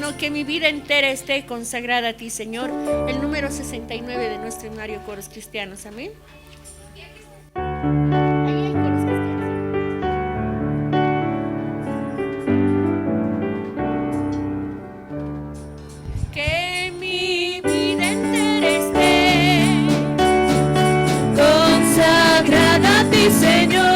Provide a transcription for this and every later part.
sino que mi vida entera esté consagrada a ti, Señor. El número 69 de nuestro himnario Coros Cristianos. Amén. Ahí hay coros cristianos. Que mi vida entera esté consagrada a ti, Señor.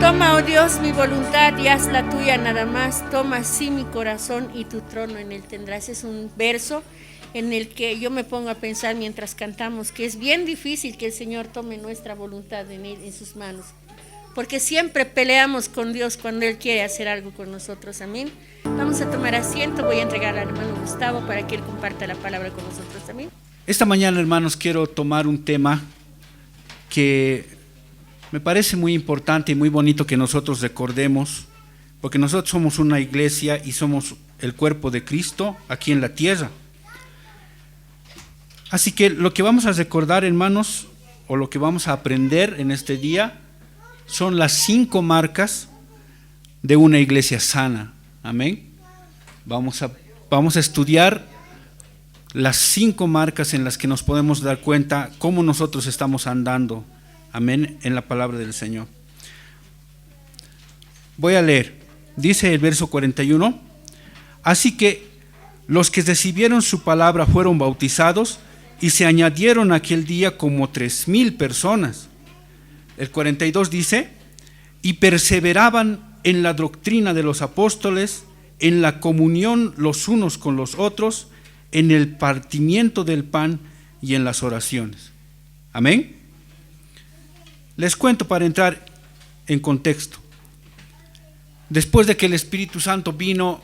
Toma, oh Dios, mi voluntad y haz la tuya nada más. Toma así mi corazón y tu trono en él tendrás. Es un verso en el que yo me pongo a pensar mientras cantamos que es bien difícil que el Señor tome nuestra voluntad en sus manos, porque siempre peleamos con Dios cuando Él quiere hacer algo con nosotros. Amén. Vamos a tomar asiento. Voy a entregar al hermano Gustavo para que él comparta la palabra con nosotros. Amén. Esta mañana, hermanos, quiero tomar un tema que me parece muy importante y muy bonito que nosotros recordemos, porque nosotros somos una iglesia y somos el cuerpo de Cristo aquí en la tierra. Así que lo que vamos a recordar, hermanos, o lo que vamos a aprender en este día, son las 5 marcas de una iglesia sana. Amén. Vamos a estudiar las 5 marcas en las que nos podemos dar cuenta cómo nosotros estamos andando. Amén, en la palabra del Señor. Voy a leer. Dice el verso 41. Así que los que recibieron su palabra fueron bautizados y se añadieron aquel día como 3,000 personas. El 42 dice, y perseveraban en la doctrina de los apóstoles, en la comunión los unos con los otros, en el partimiento del pan y en las oraciones. Amén. Les cuento para entrar en contexto. Después de que el Espíritu Santo vino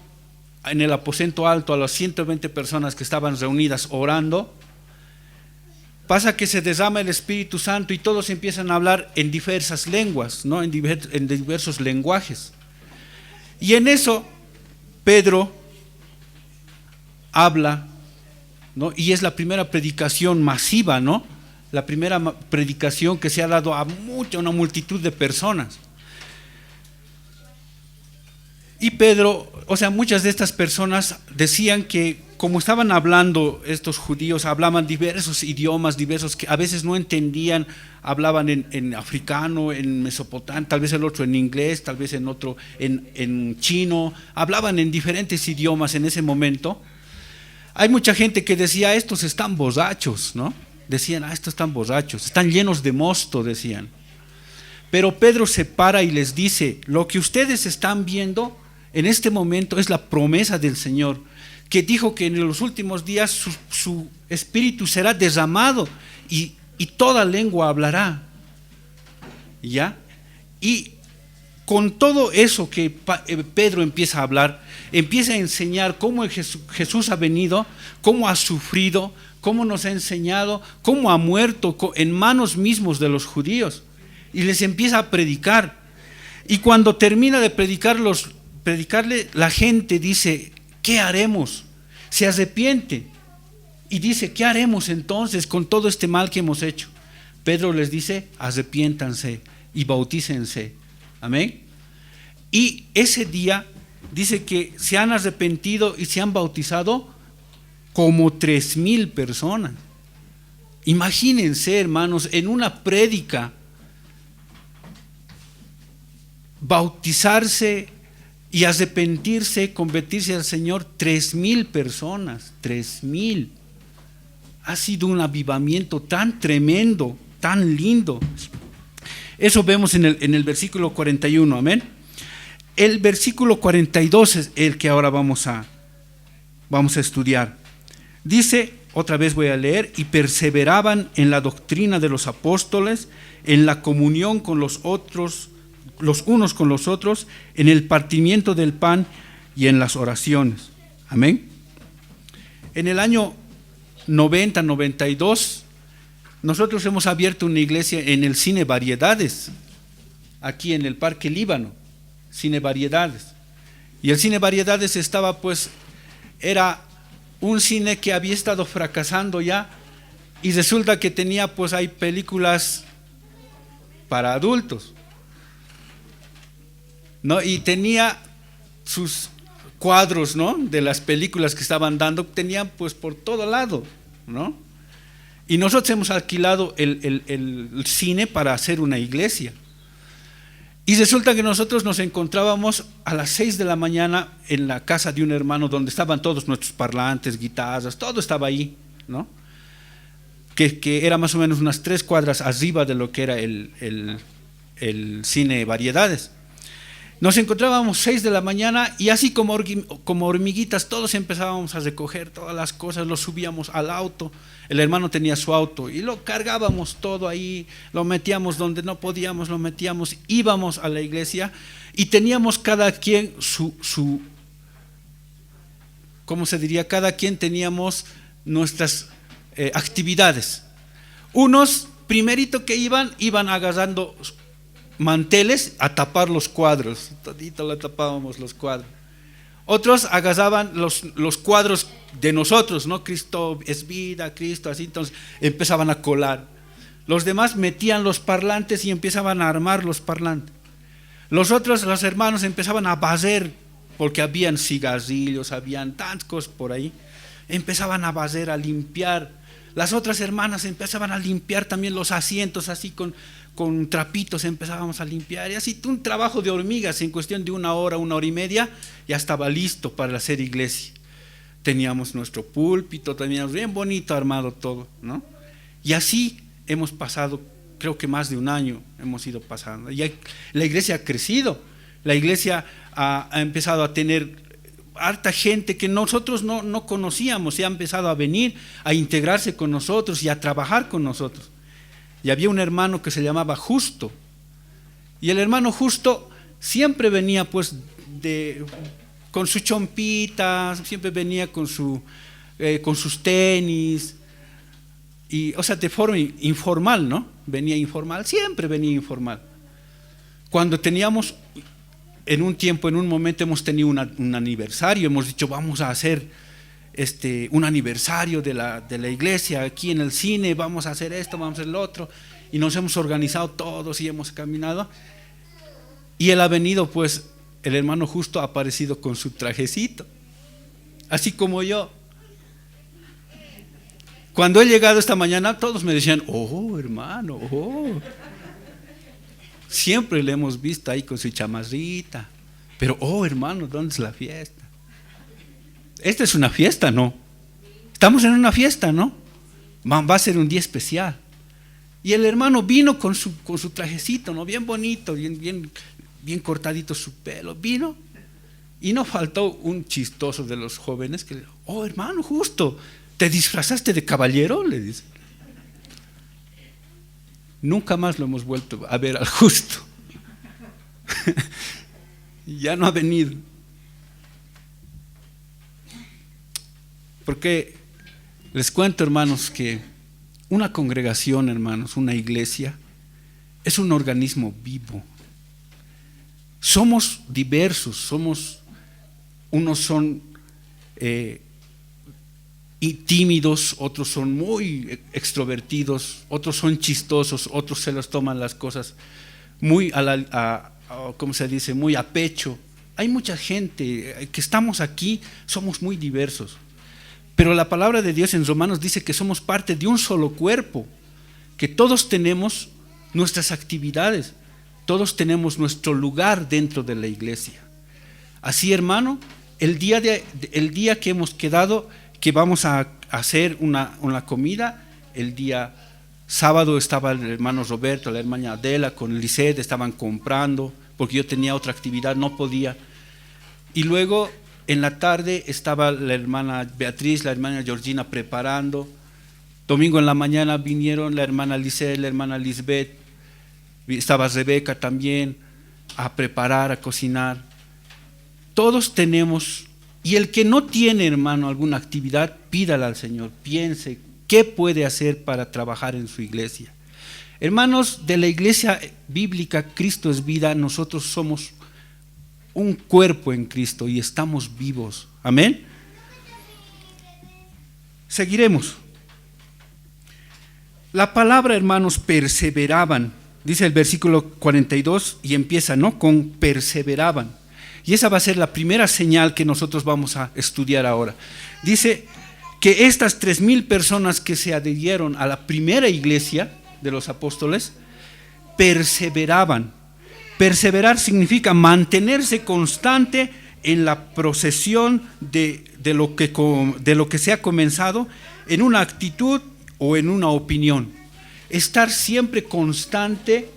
en el aposento alto a las 120 personas que estaban reunidas orando, pasa que se derrama el Espíritu Santo y todos empiezan a hablar en diversas lenguas, ¿no? en diversos lenguajes. Y en eso Pedro habla, ¿no? Y es la primera predicación masiva, ¿no? la primera predicación que se ha dado a una multitud de personas. Y Pedro, o sea, muchas de estas personas decían que como estaban hablando estos judíos, hablaban diversos idiomas, diversos que a veces no entendían, hablaban en africano, en mesopotamio, tal vez el otro en inglés, tal vez en otro en chino, hablaban en diferentes idiomas en ese momento. Hay mucha gente que decía, estos están borrachos, ¿no? Decían, estos están borrachos, están llenos de mosto, decían. Pero Pedro se para y les dice, lo que ustedes están viendo en este momento es la promesa del Señor, que dijo que en los últimos días su espíritu será derramado y toda lengua hablará. ¿Ya? Y con todo eso que Pedro empieza a hablar, empieza a enseñar cómo Jesús ha venido, cómo ha sufrido, cómo nos ha enseñado, cómo ha muerto en manos mismos de los judíos. Y les empieza a predicar. Y cuando termina de predicarle, la gente dice, ¿qué haremos? Se arrepiente y dice, ¿qué haremos entonces con todo este mal que hemos hecho? Pedro les dice, arrepiéntanse y bautícense. Amén. Y ese día dice que se han arrepentido y se han bautizado como 3,000 personas. Imagínense, hermanos, en una prédica, bautizarse y arrepentirse, convertirse al Señor 3,000 personas, 3,000. Ha sido un avivamiento tan tremendo, tan lindo. Eso vemos en el versículo 41, amén. El versículo 42 es el que ahora vamos a estudiar. Dice, otra vez voy a leer, y perseveraban en la doctrina de los apóstoles, en la comunión con los unos con los otros, en el partimiento del pan y en las oraciones. Amén. En el año 90-92, nosotros hemos abierto una iglesia en el Cine Variedades, aquí en el Parque Líbano, Cine Variedades. Y el Cine Variedades era un cine que había estado fracasando ya, y resulta que tenía hay películas para adultos, ¿no? Y tenía sus cuadros, ¿no?, de las películas que estaban dando, tenían por todo lado, ¿no? Y nosotros hemos alquilado el cine para hacer una iglesia. Y resulta que nosotros nos encontrábamos a las 6 de la mañana en la casa de un hermano donde estaban todos nuestros parlantes, guitarras, todo estaba ahí, ¿no? Que era más o menos unas 3 cuadras arriba de lo que era el Cine Variedades. Nos encontrábamos 6 de la mañana y así como hormiguitas todos empezábamos a recoger todas las cosas, lo subíamos al auto. El hermano tenía su auto y lo cargábamos todo ahí, lo metíamos donde no podíamos, lo metíamos, íbamos a la iglesia y teníamos cada quien ¿cómo se diría? Cada quien teníamos nuestras actividades. Unos, primerito que iban agarrando manteles a tapar los cuadros, todito le tapábamos los cuadros. Otros agarraban los cuadros de nosotros, ¿no? Cristo es vida, Cristo así, entonces empezaban a colar. Los demás metían los parlantes y empezaban a armar los parlantes. Los hermanos empezaban a barrer, porque habían cigarrillos, habían tantas cosas por ahí. Empezaban a barrer, a limpiar. Las otras hermanas empezaban a limpiar también los asientos, así con trapitos empezábamos a limpiar, y así un trabajo de hormigas. En cuestión de 1 hora, 1 hora y media, ya estaba listo para hacer iglesia. Teníamos nuestro púlpito, teníamos bien bonito armado todo, ¿no? Y así hemos pasado, creo que más de 1 año hemos ido pasando. Y la iglesia ha crecido, la iglesia ha empezado a tener harta gente que nosotros no conocíamos, y ha empezado a venir, a integrarse con nosotros y a trabajar con nosotros. Y había un hermano que se llamaba Justo, y el hermano Justo siempre venía con su chompita, siempre venía con sus tenis, y, o sea, de forma informal, ¿no? Venía informal, siempre venía informal. Cuando teníamos, en un momento hemos tenido un aniversario, hemos dicho vamos a hacer un aniversario de la iglesia aquí en el cine, vamos a hacer esto, vamos a hacer lo otro, y nos hemos organizado todos y hemos caminado, y él ha venido, pues el hermano justo ha aparecido con su trajecito, así como yo. Cuando he llegado esta mañana, todos me decían, oh hermano, oh. Siempre le hemos visto ahí con su chamarrita, pero oh hermano, ¿dónde es la fiesta? Esta es una fiesta, ¿no? Estamos en una fiesta, ¿no? Va a ser un día especial. Y el hermano vino con su trajecito, ¿no? Bien bonito, bien cortadito su pelo, vino. Y no faltó un chistoso de los jóvenes que le dijo, oh hermano, justo, ¿te disfrazaste de caballero?, le dice. Nunca más lo hemos vuelto a ver al justo. Ya no ha venido. Porque les cuento, hermanos, que una congregación, hermanos, una iglesia, es un organismo vivo. Somos diversos, unos son y tímidos, otros son muy extrovertidos, otros son chistosos, otros se los toman las cosas muy ¿cómo se dice?, muy a pecho. Hay mucha gente que estamos aquí, somos muy diversos. Pero la palabra de Dios en Romanos dice que somos parte de un solo cuerpo, que todos tenemos nuestras actividades, todos tenemos nuestro lugar dentro de la iglesia. Así, hermano, el día que hemos quedado, que vamos a hacer una comida, el día sábado estaba el hermano Roberto, la hermana Adela con Lisette, estaban comprando, porque yo tenía otra actividad, no podía. Y luego en la tarde estaba la hermana Beatriz, la hermana Georgina preparando. Domingo en la mañana vinieron la hermana Lisette, la hermana Lisbeth, estaba Rebeca también a preparar, a cocinar. Todos tenemos, y el que no tiene, hermano, alguna actividad, pídala al Señor, piense qué puede hacer para trabajar en su iglesia. Hermanos, de la iglesia bíblica Cristo es vida, nosotros somos un cuerpo en Cristo y estamos vivos. Amén. Seguiremos. La palabra, hermanos, perseveraban, dice el versículo 42 y empieza, ¿no?, con perseveraban. Y esa va a ser la primera señal que nosotros vamos a estudiar ahora. Dice que estas 3,000 personas que se adhirieron a la primera iglesia de los apóstoles perseveraban. Perseverar significa mantenerse constante en la procesión de lo que se ha comenzado, en una actitud o en una opinión. Estar siempre constante,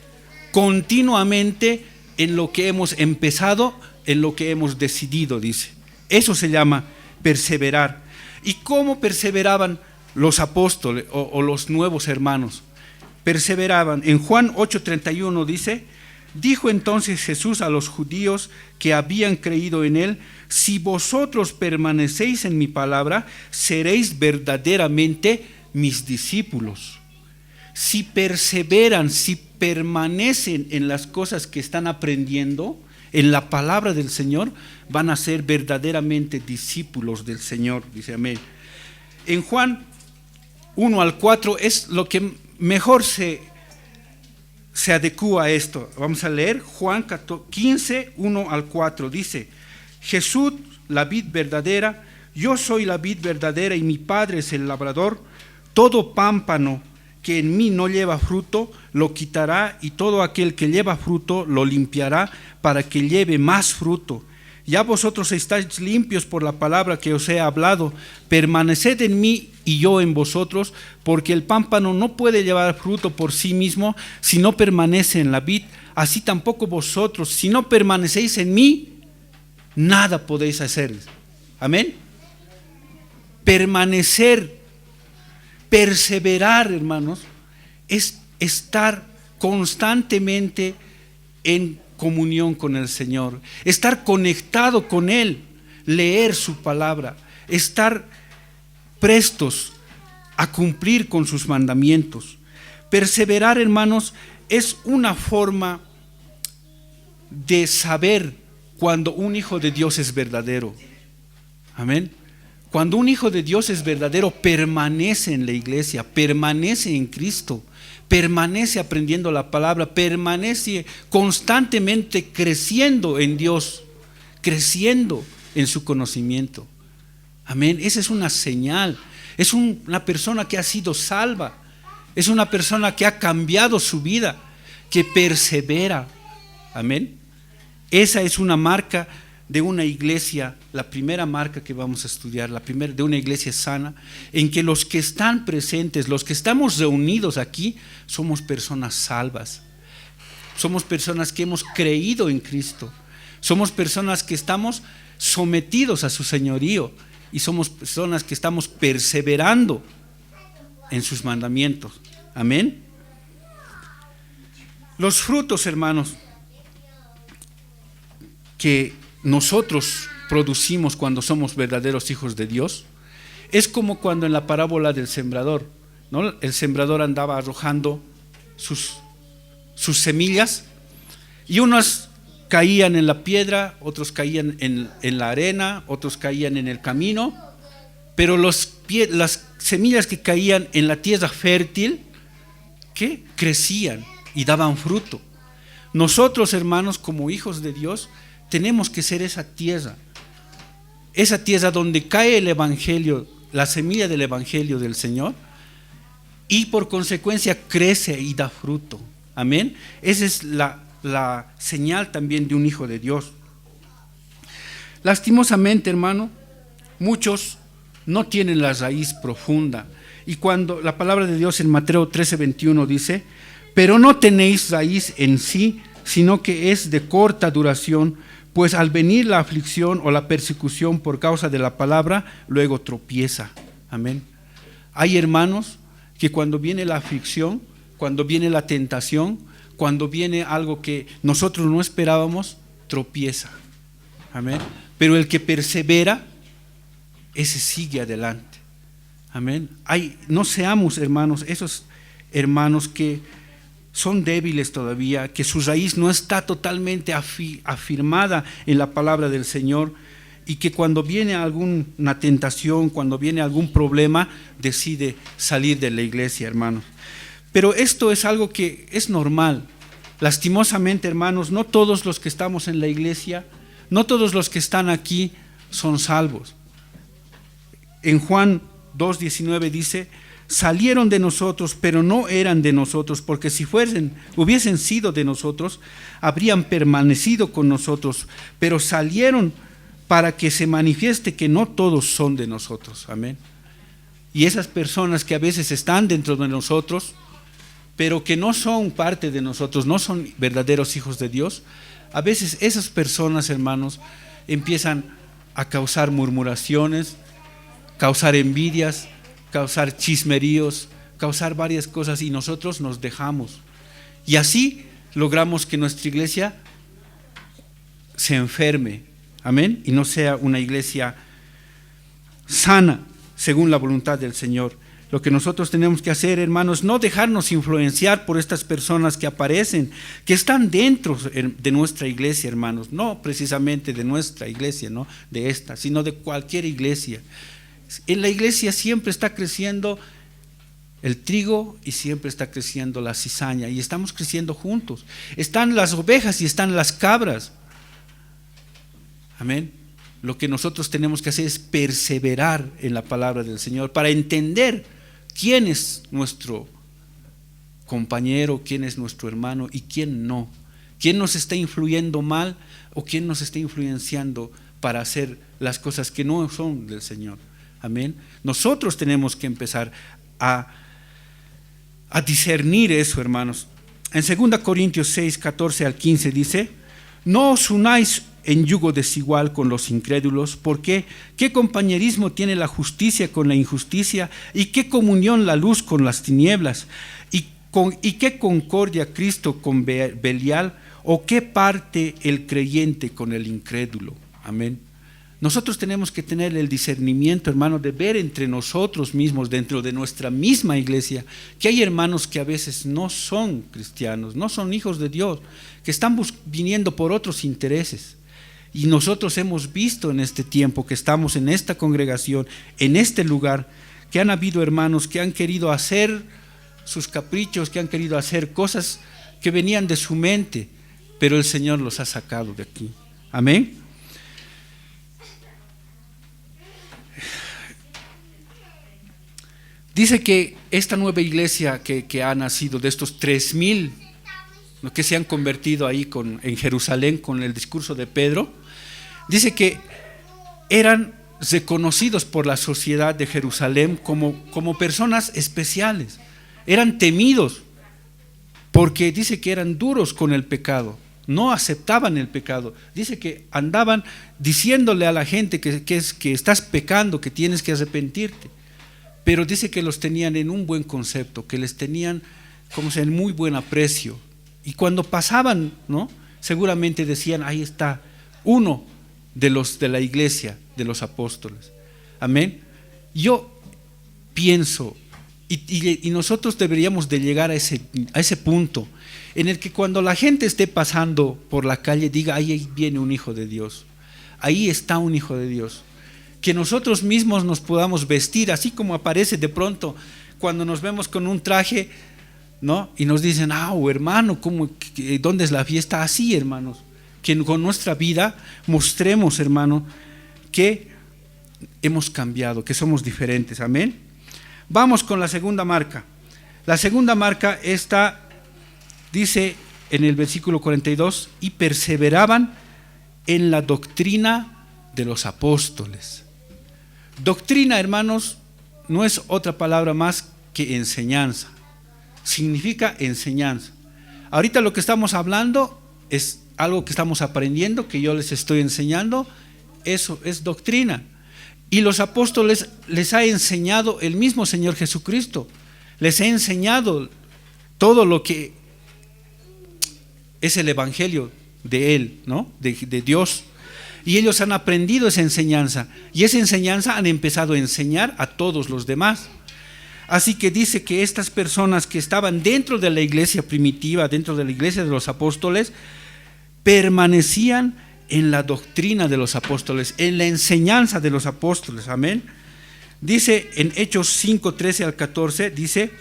continuamente en lo que hemos empezado, en lo que hemos decidido, dice. Eso se llama perseverar. ¿Y cómo perseveraban los apóstoles o los nuevos hermanos? Perseveraban. En Juan 8:31 dice: dijo entonces Jesús a los judíos que habían creído en él: si vosotros permanecéis en mi palabra, seréis verdaderamente mis discípulos. Si perseveran, si permanecen en las cosas que están aprendiendo, en la palabra del Señor, van a ser verdaderamente discípulos del Señor, dice amén. En Juan 1-4 es lo que mejor se adecúa a esto. Vamos a leer Juan 15, 1-4, dice: Jesús, la vid verdadera, yo soy la vid verdadera y mi Padre es el labrador. Todo pámpano que en mí no lleva fruto, lo quitará, y todo aquel que lleva fruto, lo limpiará, para que lleve más fruto. Ya vosotros estáis limpios por la palabra que os he hablado. Permaneced en mí y yo en vosotros, porque el pámpano no puede llevar fruto por sí mismo si no permanece en la vid. Así tampoco vosotros, si no permanecéis en mí, nada podéis hacer. Amén. Permanecer, perseverar, hermanos, es estar constantemente en comunión con el Señor, estar conectado con Él, leer su palabra, estar prestos a cumplir con sus mandamientos. Perseverar, hermanos, es una forma de saber cuando un hijo de Dios es verdadero. Amén. Cuando un hijo de Dios es verdadero, permanece en la iglesia, permanece en Cristo, permanece aprendiendo la palabra, permanece constantemente creciendo en Dios, creciendo en su conocimiento. Amén. Esa es una señal. Es una persona que ha sido salva. Es una persona que ha cambiado su vida, que persevera. Amén. Esa es una marca de una iglesia, la primera marca que vamos a estudiar, la primera de una iglesia sana, en que los que están presentes, los que estamos reunidos aquí, somos personas salvas. Somos personas que hemos creído en Cristo. Somos personas que estamos sometidos a su señorío y somos personas que estamos perseverando en sus mandamientos. Amén. Los frutos, hermanos, que nosotros producimos cuando somos verdaderos hijos de Dios, es como cuando en la parábola del sembrador, ¿no? El sembrador andaba arrojando sus semillas y unos caían en la piedra, otros caían en la arena, otros caían en el camino, pero las semillas que caían en la tierra fértil, ¿qué? Crecían y daban fruto. Nosotros, hermanos, como hijos de Dios, tenemos que ser esa tierra donde cae el evangelio, la semilla del evangelio del Señor, y por consecuencia crece y da fruto. Amén. Esa es la señal también de un hijo de Dios. Lastimosamente, hermano, muchos no tienen la raíz profunda. Y cuando la palabra de Dios en Mateo 13:21 dice: pero no tenéis raíz en sí, sino que es de corta duración, pues al venir la aflicción o la persecución por causa de la palabra, luego tropieza. Amén. Hay hermanos que cuando viene la aflicción, cuando viene la tentación, cuando viene algo que nosotros no esperábamos, tropieza. Amén. Pero el que persevera, ese sigue adelante. Amén. No seamos, hermanos, esos hermanos que son débiles todavía, que su raíz no está totalmente afirmada en la palabra del Señor, y que cuando viene alguna tentación, cuando viene algún problema, decide salir de la iglesia, hermanos. Pero esto es algo que es normal. Lastimosamente, hermanos, no todos los que estamos en la iglesia, no todos los que están aquí son salvos. En Juan 2:19 dice: salieron de nosotros, pero no eran de nosotros, porque si hubiesen sido de nosotros, habrían permanecido con nosotros, pero salieron para que se manifieste que no todos son de nosotros. Amén. Y esas personas que a veces están dentro de nosotros, pero que no son parte de nosotros, no son verdaderos hijos de Dios, a veces esas personas, hermanos, empiezan a causar murmuraciones, causar envidias, causar chismeríos, causar varias cosas, y nosotros nos dejamos. Y así logramos que nuestra iglesia se enferme, amén, y no sea una iglesia sana según la voluntad del Señor. Lo que nosotros tenemos que hacer, hermanos, no dejarnos influenciar por estas personas que aparecen, que están dentro de nuestra iglesia, hermanos, no precisamente de nuestra iglesia, no de esta, sino de cualquier iglesia. En la iglesia siempre está creciendo el trigo y siempre está creciendo la cizaña, y estamos creciendo juntos. Están las ovejas y están las cabras. Amén. Lo que nosotros tenemos que hacer es perseverar en la palabra del Señor para entender quién es nuestro compañero, quién es nuestro hermano y quién no. Quién nos está influyendo mal o quién nos está influenciando para hacer las cosas que no son del Señor. Amén. Nosotros tenemos que empezar a discernir eso, hermanos. En 2 Corintios 6, 14 al 15 dice: no os unáis en yugo desigual con los incrédulos, porque ¿qué compañerismo tiene la justicia con la injusticia? ¿Y qué comunión la luz con las tinieblas? ¿Y qué concordia Cristo con Belial? ¿O qué parte el creyente con el incrédulo? Amén. Nosotros tenemos que tener el discernimiento, hermano, de ver entre nosotros mismos, dentro de nuestra misma iglesia, que hay hermanos que a veces no son cristianos, no son hijos de Dios, que están viniendo por otros intereses. Y nosotros hemos visto en este tiempo que estamos en esta congregación, en este lugar, que han habido hermanos que han querido hacer sus caprichos, que han querido hacer cosas que venían de su mente, pero el Señor los ha sacado de aquí. Amén. Dice que esta nueva iglesia que ha nacido, de estos 3,000 que se han convertido ahí en Jerusalén con el discurso de Pedro, dice que eran reconocidos por la sociedad de Jerusalén como personas especiales, eran temidos, porque dice que eran duros con el pecado, no aceptaban el pecado, dice que andaban diciéndole a la gente que estás pecando, que tienes que arrepentirte, pero dice que los tenían en un buen concepto, que les tenían en muy buen aprecio, y cuando pasaban, ¿no?, seguramente decían, ahí está uno de los de la iglesia de los apóstoles. Amén. Yo pienso, y nosotros deberíamos de llegar a ese punto en el que cuando la gente esté pasando por la calle diga, ahí viene un hijo de Dios, ahí está un hijo de Dios, que nosotros mismos nos podamos vestir así como aparece de pronto cuando nos vemos con un traje, ¿no?, y nos dicen, hermano, ¿dónde es la fiesta? Así, hermanos, que con nuestra vida mostremos, hermano, que hemos cambiado, que somos diferentes. Amén. Vamos con la segunda marca. La segunda marca dice en el versículo 42, y perseveraban en la doctrina de los apóstoles. Doctrina, hermanos, no es otra palabra más que enseñanza. Significa enseñanza. Ahorita lo que estamos hablando es algo que estamos aprendiendo, que yo les estoy enseñando, eso es doctrina. Y los apóstoles les ha enseñado el mismo Señor Jesucristo, les ha enseñado todo lo que es el evangelio de Él, ¿no?, de Dios. Y ellos han aprendido esa enseñanza, y esa enseñanza han empezado a enseñar a todos los demás. Así que dice que estas personas que estaban dentro de la iglesia primitiva, dentro de la iglesia de los apóstoles, permanecían en la doctrina de los apóstoles, en la enseñanza de los apóstoles. Amén. Dice en Hechos 5, 13 al 14, dice,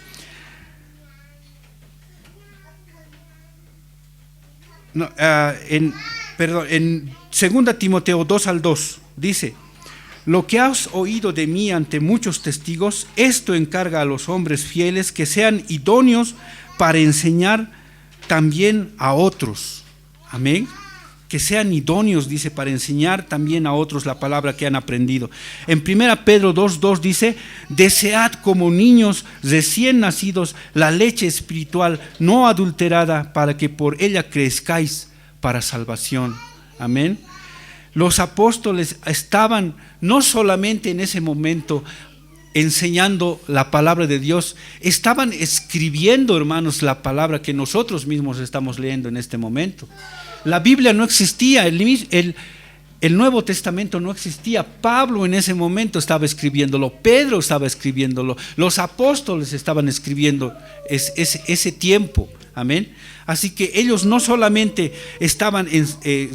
en 2 Timoteo 2 al 2, dice, lo que has oído de mí ante muchos testigos, esto encarga a los hombres fieles que sean idóneos para enseñar también a otros. Amén. Que sean idóneos, dice, para enseñar también a otros la palabra que han aprendido. En 1 Pedro 2:2 dice, desead como niños recién nacidos la leche espiritual no adulterada, para que por ella crezcáis para salvación. Amén. Los apóstoles estaban no solamente en ese momento enseñando la palabra de Dios, estaban escribiendo, hermanos, la palabra que nosotros mismos estamos leyendo en este momento. La Biblia no existía, el Nuevo Testamento no existía. Pablo en ese momento estaba escribiéndolo, Pedro estaba escribiéndolo, los apóstoles estaban escribiendo ese tiempo. Amén. Así que ellos no solamente estaban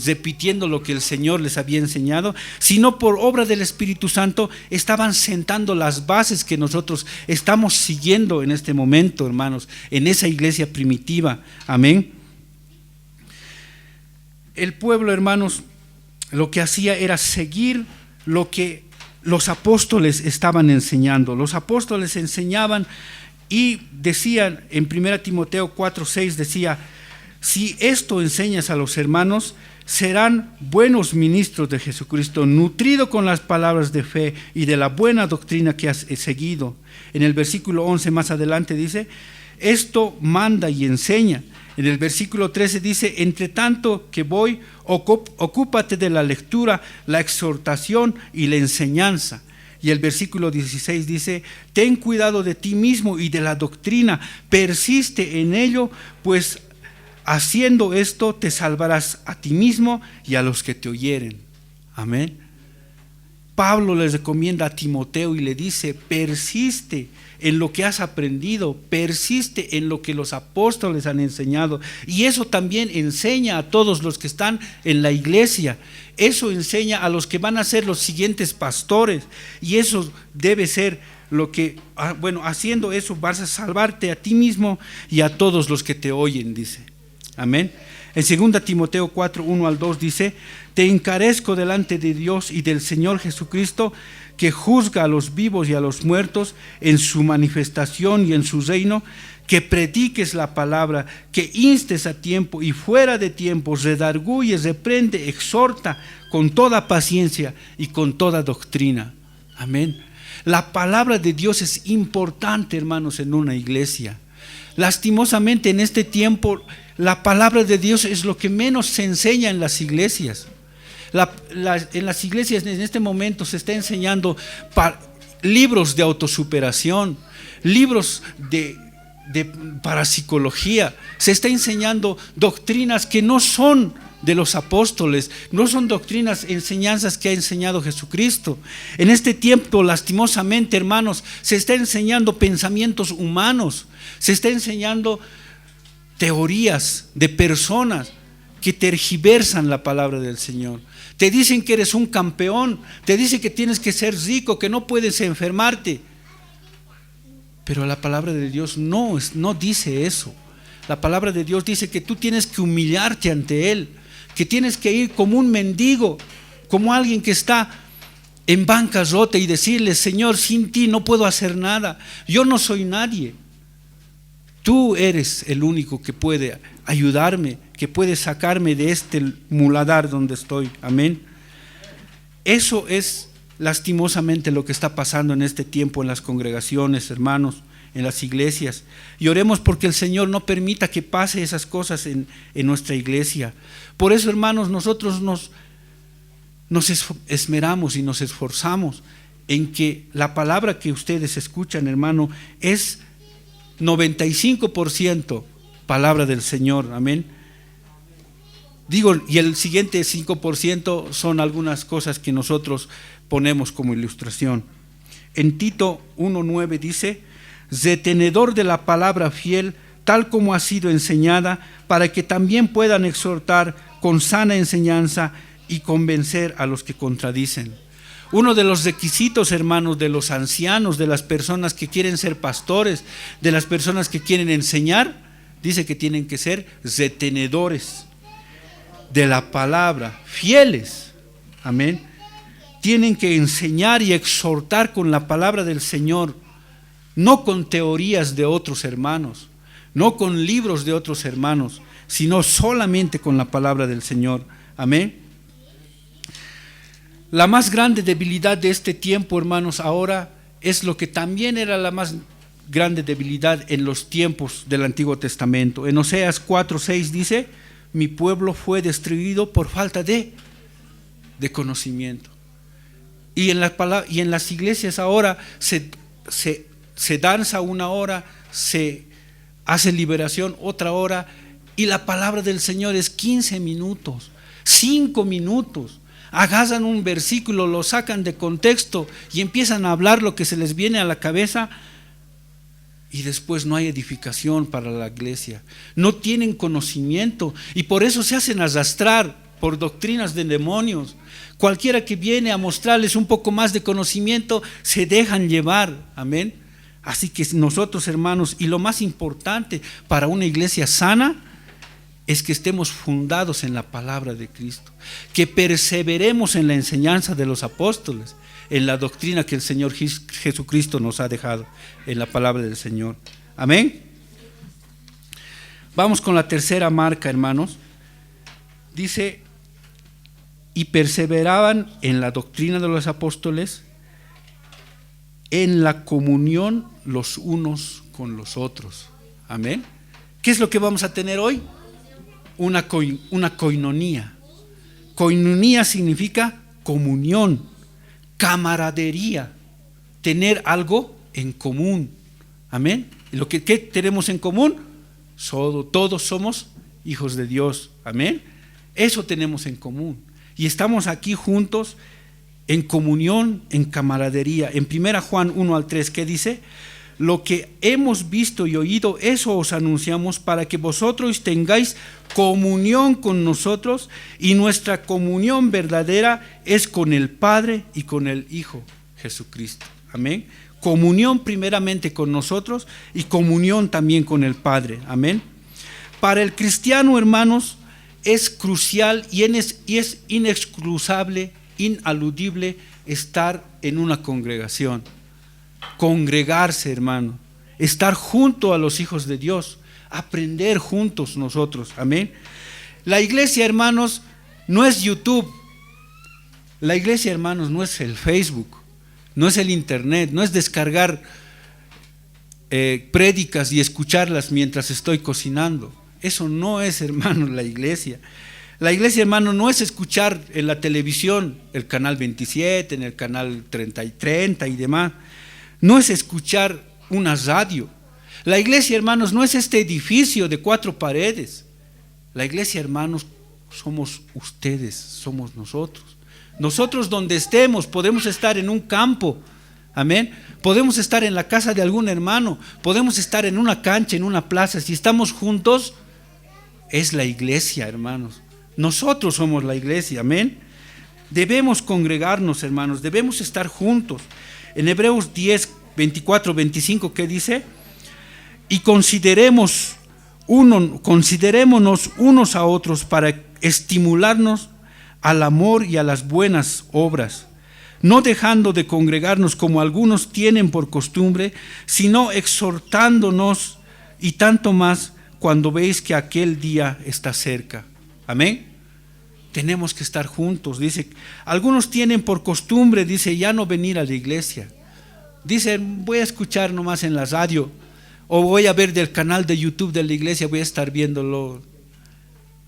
repitiendo lo que el Señor les había enseñado, sino por obra del Espíritu Santo estaban sentando las bases que nosotros estamos siguiendo en este momento, hermanos, en esa iglesia primitiva. Amén. El pueblo, hermanos, lo que hacía era seguir lo que los apóstoles estaban enseñando. Los apóstoles enseñaban y decían en 1 Timoteo 4:6, decía, si esto enseñas a los hermanos, serán buenos ministros de Jesucristo, nutridos con las palabras de fe y de la buena doctrina que has seguido. En el versículo 11 más adelante dice, esto manda y enseña. En el versículo 13 dice, entre tanto que voy, ocúpate de la lectura, la exhortación y la enseñanza. Y el versículo 16 dice, ten cuidado de ti mismo y de la doctrina, persiste en ello, pues haciendo esto te salvarás a ti mismo y a los que te oyeren. Amén. Pablo les recomienda a Timoteo y le dice: persiste en lo que has aprendido, persiste en lo que los apóstoles han enseñado. Y eso también enseña a todos los que están en la iglesia. Eso enseña a los que van a ser los siguientes pastores. Y eso debe ser lo que, bueno, haciendo eso vas a salvarte a ti mismo y a todos los que te oyen, dice. Amén. En 2 Timoteo 4, 1 al 2 dice: te encarezco delante de Dios y del Señor Jesucristo, que juzga a los vivos y a los muertos en su manifestación y en su reino, que prediques la palabra, que instes a tiempo y fuera de tiempo, redarguyes, reprende, exhorta con toda paciencia y con toda doctrina. Amén. La palabra de Dios es importante, hermanos, en una iglesia. Lastimosamente en este tiempo la palabra de Dios es lo que menos se enseña en las iglesias. En las iglesias en este momento se está enseñando libros de autosuperación, libros de parapsicología. Se está enseñando doctrinas que no son de los apóstoles, no son doctrinas, enseñanzas que ha enseñado Jesucristo. En este tiempo, lastimosamente, hermanos, se está enseñando pensamientos humanos, se está enseñando teorías de personas que tergiversan la palabra del Señor. Te dicen que eres un campeón, te dicen que tienes que ser rico, que no puedes enfermarte. Pero la palabra de Dios no dice eso. La palabra de Dios dice que tú tienes que humillarte ante Él, que tienes que ir como un mendigo, como alguien que está en bancarrota y decirle: Señor, sin ti no puedo hacer nada, yo no soy nadie. Tú eres el único que puede ayudarme, que puede sacarme de este muladar donde estoy. Amén. Eso es lastimosamente lo que está pasando en este tiempo en las congregaciones, hermanos, en las iglesias. Y oremos porque el Señor no permita que pase esas cosas en nuestra iglesia. Por eso, hermanos, nosotros nos esmeramos y nos esforzamos en que la palabra que ustedes escuchan, hermano, es 95% palabra del Señor. Amén. Digo, y el siguiente 5% son algunas cosas que nosotros ponemos como ilustración. En Tito 1:9 dice: retenedor de la palabra fiel, tal como ha sido enseñada, para que también puedan exhortar con sana enseñanza y convencer a los que contradicen. Uno de los requisitos, hermanos, de los ancianos, de las personas que quieren ser pastores, de las personas que quieren enseñar, dice que tienen que ser retenedores de la palabra, fieles. Amén. Tienen que enseñar y exhortar con la palabra del Señor, no con teorías de otros hermanos, no con libros de otros hermanos, sino solamente con la palabra del Señor. Amén. La más grande debilidad de este tiempo, hermanos, ahora es lo que también era la más grande debilidad en los tiempos del Antiguo Testamento. En Oseas 4:6 dice: mi pueblo fue destruido por falta de conocimiento. Y en las iglesias ahora se danza una hora, se hace liberación otra hora, y la palabra del Señor es 15 minutos, 5 minutos. Agarran un versículo, lo sacan de contexto y empiezan a hablar lo que se les viene a la cabeza, y después no hay edificación para la iglesia. No tienen conocimiento y por eso se hacen arrastrar por doctrinas de demonios. Cualquiera que viene a mostrarles un poco más de conocimiento, se dejan llevar. Amén. Así que nosotros, hermanos, y lo más importante para una iglesia sana es que estemos fundados en la palabra de Cristo, que perseveremos en la enseñanza de los apóstoles, en la doctrina que el Señor Jesucristo nos ha dejado, en la palabra del Señor. Amén. Vamos con la tercera marca, hermanos. Dice: y perseveraban en la doctrina de los apóstoles, en la comunión los unos con los otros. Amén. ¿Qué es lo que vamos a tener hoy? Una coinonía. Coinonía significa comunión, camaradería, tener algo en común. Amén. ¿Qué tenemos en común? Todos somos hijos de Dios. Amén. Eso tenemos en común. Y estamos aquí juntos en comunión, en camaradería. En 1 Juan 1 al 3, ¿qué dice? Lo que hemos visto y oído, eso os anunciamos para que vosotros tengáis comunión con nosotros, y nuestra comunión verdadera es con el Padre y con el Hijo Jesucristo. Amén. Comunión primeramente con nosotros y comunión también con el Padre. Amén. Para el cristiano, hermanos, es crucial y es inexcusable, inaludible estar en una congregación. Congregarse, hermano, estar junto a los hijos de Dios, aprender juntos nosotros. Amén. La iglesia, hermanos, no es YouTube. La iglesia, hermanos, no es el Facebook, no es el internet, no es descargar prédicas y escucharlas mientras estoy cocinando. Eso no es, hermanos, la iglesia. La iglesia, hermano, no es escuchar en la televisión, el canal 27, en el canal 30 y demás. No es escuchar una radio. La iglesia, hermanos, no es este edificio de 4 paredes. La iglesia, hermanos, somos ustedes, somos nosotros. Nosotros donde estemos, podemos estar en un campo, amén. Podemos estar en la casa de algún hermano, podemos estar en una cancha, en una plaza. Si estamos juntos, es la iglesia, hermanos. Nosotros somos la iglesia, amén. Debemos congregarnos, hermanos, debemos estar juntos. En Hebreos 10, 24, 25, ¿qué dice? Y considerémonos unos a otros para estimularnos al amor y a las buenas obras, no dejando de congregarnos como algunos tienen por costumbre, sino exhortándonos, y tanto más cuando veis que aquel día está cerca. Amén. Tenemos que estar juntos. Dice, algunos tienen por costumbre, dice, ya no venir a la iglesia. Dice, voy a escuchar nomás en la radio, o voy a ver del canal de YouTube de la iglesia, voy a estar viéndolo.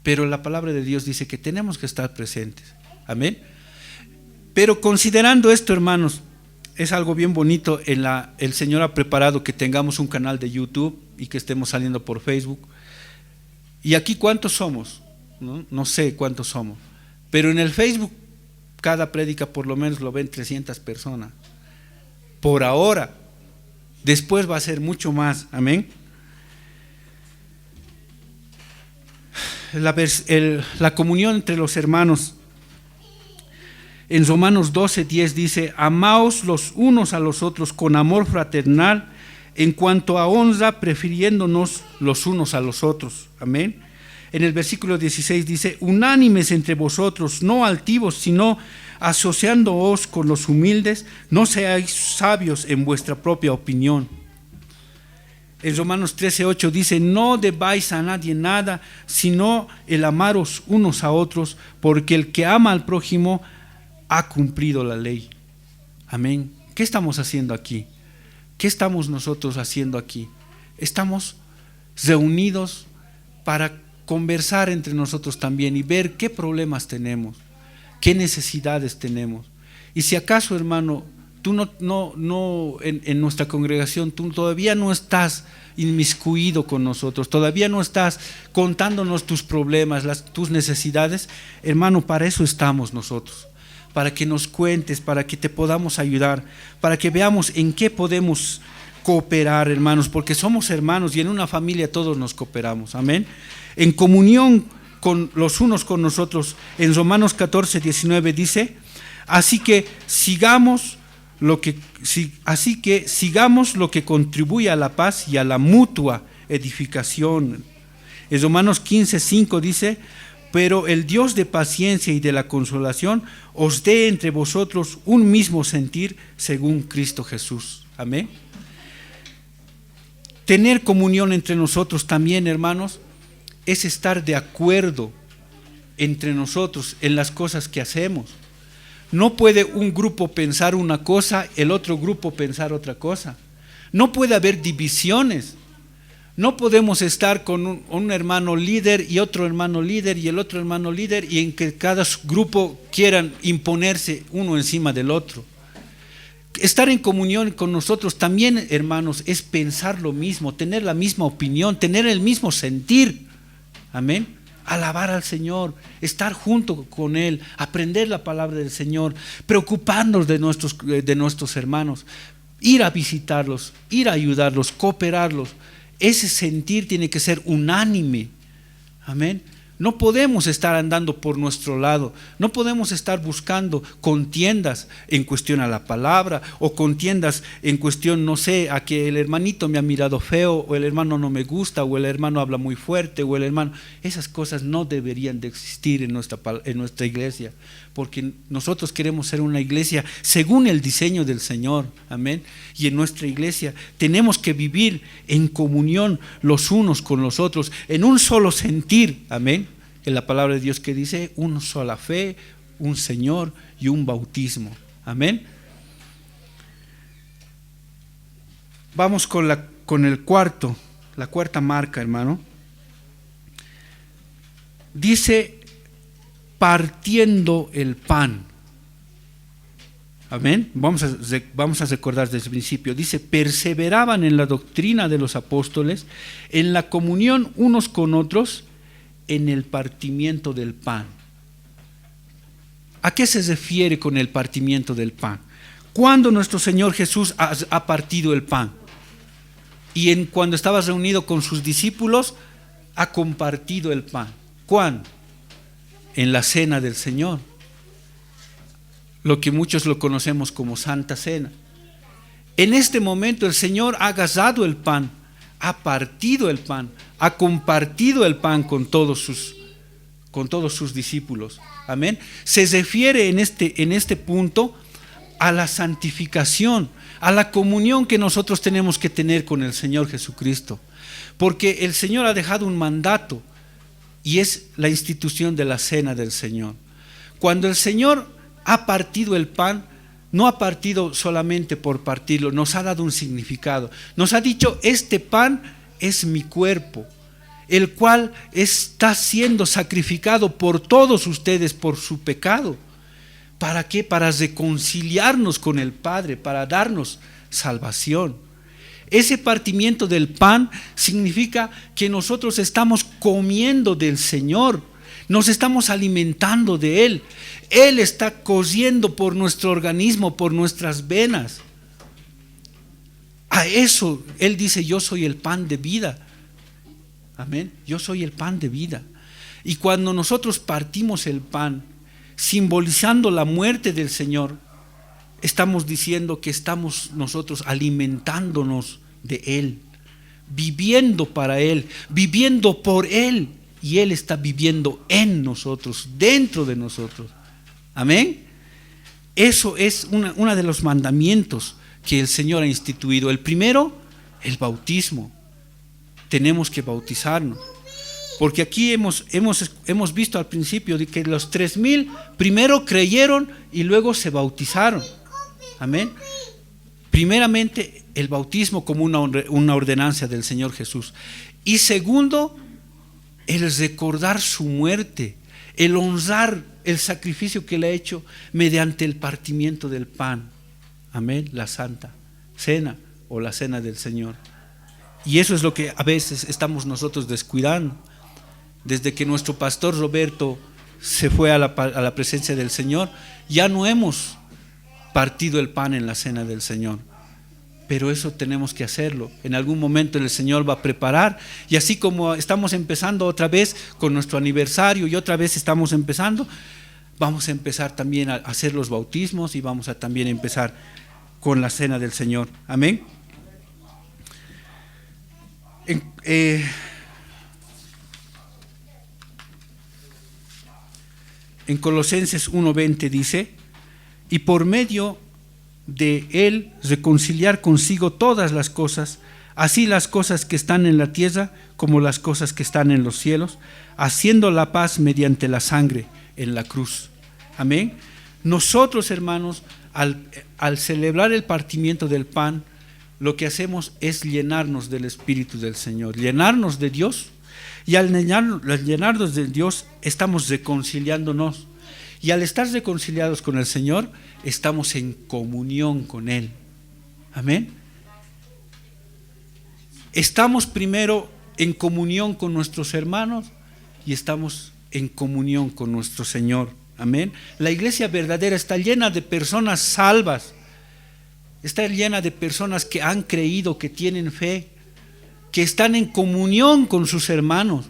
Pero la palabra de Dios dice que tenemos que estar presentes. Amén. Pero considerando esto, hermanos, es algo bien bonito. El Señor ha preparado que tengamos un canal de YouTube y que estemos saliendo por Facebook. Y aquí, ¿cuántos somos? No sé cuántos somos, pero en el Facebook cada prédica por lo menos lo ven 300 personas por ahora. Después va a ser mucho más. Amén. La comunión entre los hermanos, en Romanos 12, 10 dice: amaos los unos a los otros con amor fraternal, en cuanto a honra, prefiriéndonos los unos a los otros. Amén. En el versículo 16 dice: unánimes entre vosotros, no altivos, sino asociándoos con los humildes, no seáis sabios en vuestra propia opinión. En Romanos 13, 8 dice: no debáis a nadie nada, sino el amaros unos a otros, porque el que ama al prójimo ha cumplido la ley. Amén. ¿Qué estamos haciendo aquí? ¿Qué estamos nosotros haciendo aquí? Estamos reunidos para conversar entre nosotros también y ver qué problemas tenemos, qué necesidades tenemos. Y si acaso, hermano, tú en nuestra congregación, tú todavía no estás inmiscuido con nosotros, todavía no estás contándonos tus problemas, tus necesidades, hermano, para eso estamos nosotros, para que nos cuentes, para que te podamos ayudar, para que veamos en qué podemos cooperar, hermanos, porque somos hermanos y en una familia todos nos cooperamos. Amén. En comunión con los unos con nosotros. En Romanos 14, 19 dice: así que sigamos lo que contribuye a la paz y a la mutua edificación. En Romanos 15, 5 dice: pero el Dios de paciencia y de la consolación os dé entre vosotros un mismo sentir según Cristo Jesús. Amén. Tener comunión entre nosotros también, hermanos, es estar de acuerdo entre nosotros en las cosas que hacemos. No puede un grupo pensar una cosa, el otro grupo pensar otra cosa. No puede haber divisiones. No podemos estar con un hermano líder y otro hermano líder y el otro hermano líder, y en que cada grupo quieran imponerse uno encima del otro. Estar en comunión con nosotros también, hermanos, es pensar lo mismo, tener la misma opinión, tener el mismo sentir. Amén. alabar al Señor, estar junto con Él, aprender la palabra del Señor, preocuparnos de nuestros hermanos, ir a visitarlos, ir a ayudarlos, cooperarlos. Ese sentir tiene que ser unánime. Amén. No podemos estar andando por nuestro lado, no podemos estar buscando contiendas en cuestión a la palabra o contiendas en cuestión, no sé, a que el hermanito me ha mirado feo o el hermano no me gusta o el hermano habla muy fuerte o el hermano. Esas cosas no deberían de existir en nuestra iglesia, porque nosotros queremos ser una iglesia según el diseño del Señor. Amén. Y en nuestra iglesia tenemos que vivir en comunión los unos con los otros, en un solo sentir. Amén. En la palabra de Dios que dice una sola fe, un Señor y un bautismo. Amén. Vamos con la cuarta marca, hermano. Dice partiendo el pan. Amén. Vamos a recordar desde el principio. Dice, perseveraban en la doctrina de los apóstoles, en la comunión unos con otros, en el partimiento del pan. ¿A qué se refiere con el partimiento del pan? Cuando nuestro Señor Jesús ha partido el pan y cuando estaba reunido con sus discípulos ha compartido el pan. ¿Cuándo? En la cena del Señor, lo que muchos lo conocemos como Santa Cena. En este momento el Señor ha agarrado el pan, ha partido el pan, ha compartido el pan con todos sus discípulos. Amén. Se refiere en este punto a la santificación, a la comunión que nosotros tenemos que tener con el Señor Jesucristo, porque el Señor ha dejado un mandato y es la institución de la cena del Señor. Cuando el Señor ha partido el pan, no ha partido solamente por partirlo, nos ha dado un significado. Nos ha dicho, este pan es mi cuerpo, el cual está siendo sacrificado por todos ustedes por su pecado. ¿Para qué? Para reconciliarnos con el Padre, para darnos salvación. Ese partimiento del pan significa que nosotros estamos comiendo del Señor, nos estamos alimentando de Él. Él está corriendo por nuestro organismo, por nuestras venas. A eso Él dice, yo soy el pan de vida. Amén. Yo soy el pan de vida. Y cuando nosotros partimos el pan, simbolizando la muerte del Señor, estamos diciendo que estamos nosotros alimentándonos de Él, viviendo para Él, viviendo por Él, y Él está viviendo en nosotros, dentro de nosotros. Amén. Eso es uno de los mandamientos que el Señor ha instituido. El primero, el bautismo. Tenemos que bautizarnos, porque aquí hemos visto al principio de que los 3,000 primero creyeron y luego se bautizaron. Amén. Primeramente el bautismo como una ordenanza del Señor Jesús, y segundo, el recordar su muerte, el honrar el sacrificio que le ha hecho mediante el partimiento del pan. Amén. La Santa Cena o la Cena del Señor. Y eso es lo que a veces estamos nosotros descuidando. Desde que nuestro pastor Roberto se fue a la presencia del Señor, ya no hemos partido el pan en la cena del Señor. Pero eso tenemos que hacerlo. En algún momento el Señor va a preparar, y así como estamos empezando otra vez con nuestro aniversario y otra vez estamos empezando, vamos a empezar también a hacer los bautismos y vamos a también empezar con la cena del Señor. Amén. En Colosenses 1:20 dice, y por medio de Él reconciliar consigo todas las cosas, así las cosas que están en la tierra como las cosas que están en los cielos, haciendo la paz mediante la sangre en la cruz. Amén. Nosotros, hermanos, al celebrar el partimiento del pan, lo que hacemos es llenarnos del Espíritu del Señor, llenarnos de Dios, y al llenarnos de Dios estamos reconciliándonos, y al estar reconciliados con el Señor estamos en comunión con Él. Amén. Estamos primero en comunión con nuestros hermanos y estamos en comunión con nuestro Señor. Amén. La iglesia verdadera está llena de personas salvas, está llena de personas que han creído, que tienen fe, que están en comunión con sus hermanos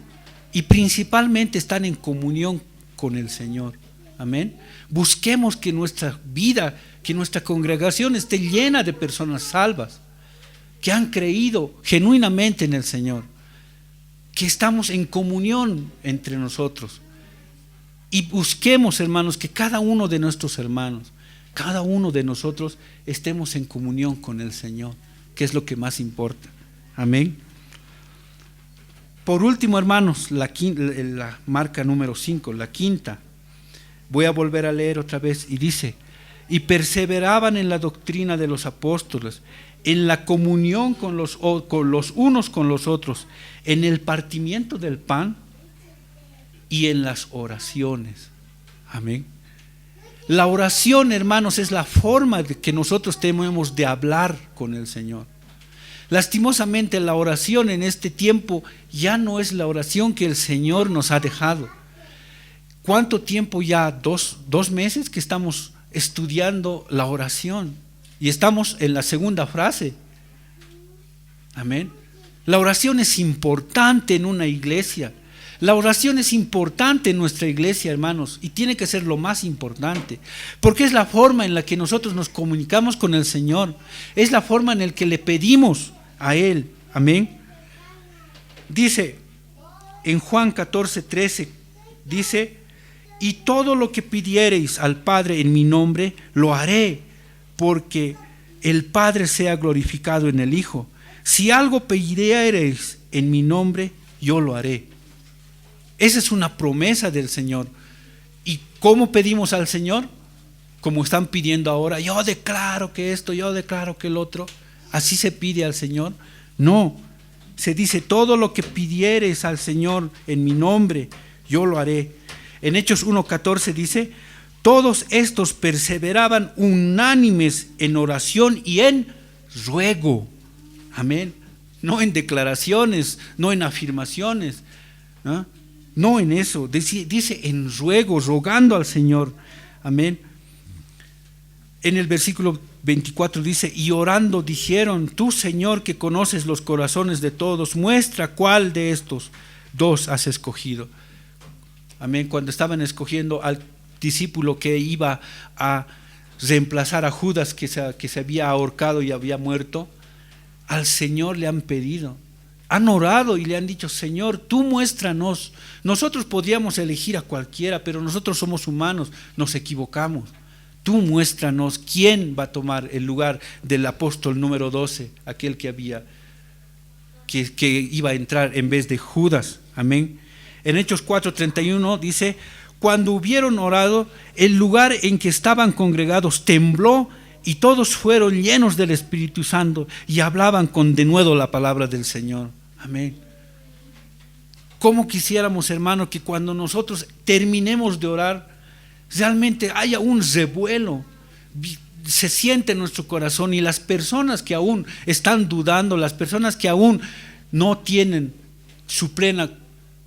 y principalmente están en comunión con el Señor. Amén. Busquemos que nuestra vida, que nuestra congregación esté llena de personas salvas, que han creído genuinamente en el Señor, que estamos en comunión entre nosotros. Y busquemos, hermanos, que cada uno de nuestros hermanos, cada uno de nosotros estemos en comunión con el Señor, que es lo que más importa. Amén. Por último, hermanos, la marca número 5, la quinta. Voy a volver a leer otra vez y dice: y perseveraban en la doctrina de los apóstoles, en la comunión con los unos con los otros, en el partimiento del pan y en las oraciones. Amén. La oración, hermanos, es la forma de que nosotros tenemos de hablar con el Señor. Lastimosamente, la oración en este tiempo ya no es la oración que el Señor nos ha dejado. ¿Cuánto tiempo ya? ¿Dos meses que estamos estudiando la oración? Y estamos en la segunda frase. Amén. La oración es importante en una iglesia. La oración es importante en nuestra iglesia, hermanos, y tiene que ser lo más importante, porque es la forma en la que nosotros nos comunicamos con el Señor, es la forma en la que le pedimos a Él. Amén. Dice en Juan 14:13, dice: y todo lo que pidiereis al Padre en mi nombre, lo haré, porque el Padre sea glorificado en el Hijo. Si algo pidiereis en mi nombre, yo lo haré. Esa es una promesa del Señor. ¿Y cómo pedimos al Señor? Como están pidiendo ahora: yo declaro que esto, yo declaro que el otro. ¿Así se pide al Señor? No, se dice: todo lo que pidieres al Señor en mi nombre, yo lo haré. En Hechos 1:14 dice: todos estos perseveraban unánimes en oración y en ruego. Amén. No en declaraciones, no en afirmaciones, ¿no? No en eso, dice en ruego, rogando al Señor. Amén. En el versículo 24 dice: y orando dijeron: tú, Señor, que conoces los corazones de todos, muestra cuál de estos dos has escogido. Amén. Cuando estaban escogiendo al discípulo que iba a reemplazar a Judas, que se había ahorcado y había muerto, al Señor le han pedido, han orado y le han dicho: Señor, tú muéstranos. Nosotros podríamos elegir a cualquiera, pero nosotros somos humanos, nos equivocamos. Tú muéstranos quién va a tomar el lugar del apóstol número 12, aquel que iba a entrar en vez de Judas. Amén. En Hechos 4:31 dice: cuando hubieron orado, el lugar en que estaban congregados tembló, y todos fueron llenos del Espíritu Santo y hablaban con denuedo la palabra del Señor. Amén. ¿Cómo quisiéramos, hermano, que cuando nosotros terminemos de orar, realmente haya un revuelo, se siente en nuestro corazón, y las personas que aún están dudando, las personas que aún no tienen su plena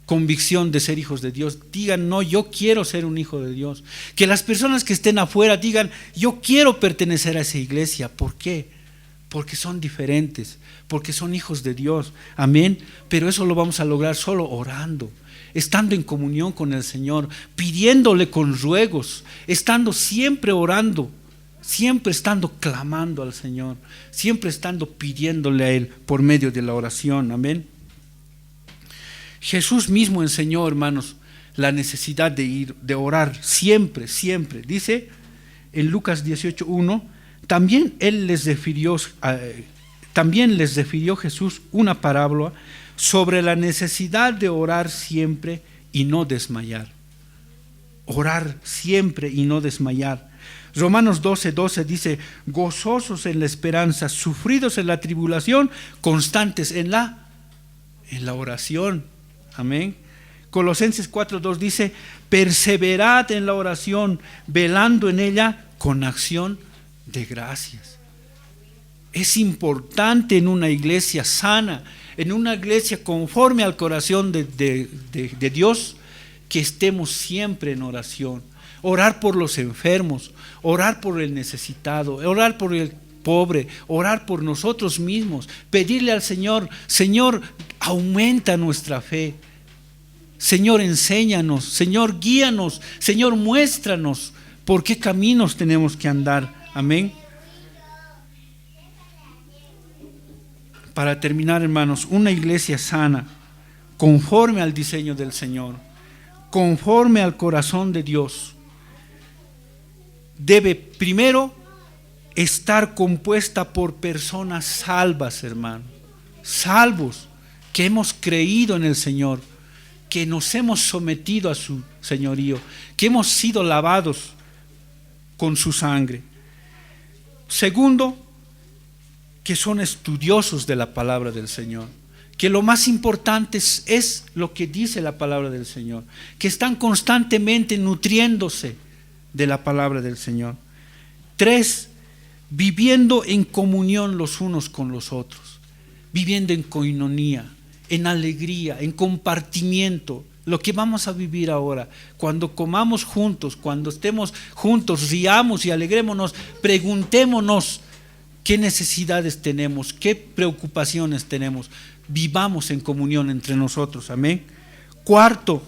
convicción de ser hijos de Dios, digan: no, yo quiero ser un hijo de Dios. Que las personas que estén afuera digan: yo quiero pertenecer a esa iglesia. ¿Por qué? Porque son diferentes, porque son hijos de Dios. Amén. Pero eso lo vamos a lograr solo orando, estando en comunión con el Señor, pidiéndole con ruegos, estando siempre orando, siempre estando clamando al Señor, siempre estando pidiéndole a Él por medio de la oración. Amén. Jesús mismo enseñó, hermanos, la necesidad de orar siempre, siempre. Dice en Lucas 18:1: también les refirió Jesús una parábola sobre la necesidad de orar siempre y no desmayar. Orar siempre y no desmayar. Romanos 12:12 dice: gozosos en la esperanza, sufridos en la tribulación, constantes en la oración. Amén. Colosenses 4:2 dice: perseverad en la oración, velando en ella con acción de gracias. Es importante en una iglesia sana, en una iglesia conforme al corazón de Dios, que estemos siempre en oración. Orar por los enfermos, orar por el necesitado, orar por el pobre, orar por nosotros mismos, pedirle al Señor: Señor, aumenta nuestra fe. Señor, enséñanos. Señor, guíanos. Señor, muéstranos por qué caminos tenemos que andar. Amén. Para terminar, hermanos, una iglesia sana, conforme al diseño del Señor, conforme al corazón de Dios, debe primero estar compuesta por personas salvas, hermano, salvos, que hemos creído en el Señor, que nos hemos sometido a su señorío, que hemos sido lavados con su sangre. Segundo, que son estudiosos de la palabra del Señor, que lo más importante es lo que dice la palabra del Señor, que están constantemente nutriéndose de la palabra del Señor. 3, viviendo en comunión los unos con los otros, viviendo en coinonía, en alegría, en compartimiento, lo que vamos a vivir ahora. Cuando comamos juntos, cuando estemos juntos, riamos y alegrémonos, preguntémonos qué necesidades tenemos, qué preocupaciones tenemos. Vivamos en comunión entre nosotros, amén. 4,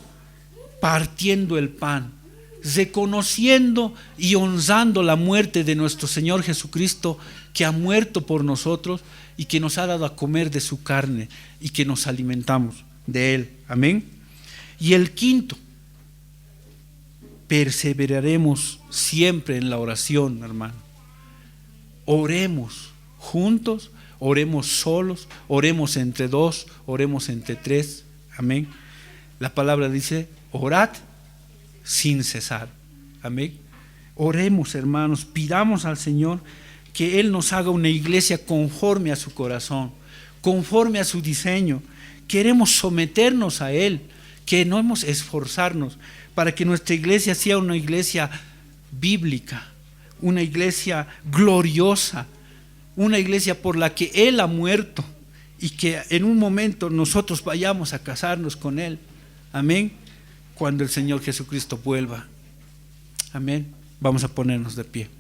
partiendo el pan, reconociendo y honrando la muerte de nuestro Señor Jesucristo, que ha muerto por nosotros y que nos ha dado a comer de su carne y que nos alimentamos de Él, amén. Y el 5, perseveraremos siempre en la oración, hermano. Oremos juntos, oremos solos, oremos entre 2, oremos entre 3, amén. La palabra dice: orad sin cesar, amén. Oremos, hermanos, pidamos al Señor que Él nos haga una iglesia conforme a su corazón, conforme a su diseño. Queremos someternos a Él, queremos esforzarnos para que nuestra iglesia sea una iglesia bíblica, una iglesia gloriosa, una iglesia por la que Él ha muerto, y que en un momento nosotros vayamos a casarnos con Él, amén, cuando el Señor Jesucristo vuelva, amén. Vamos a ponernos de pie.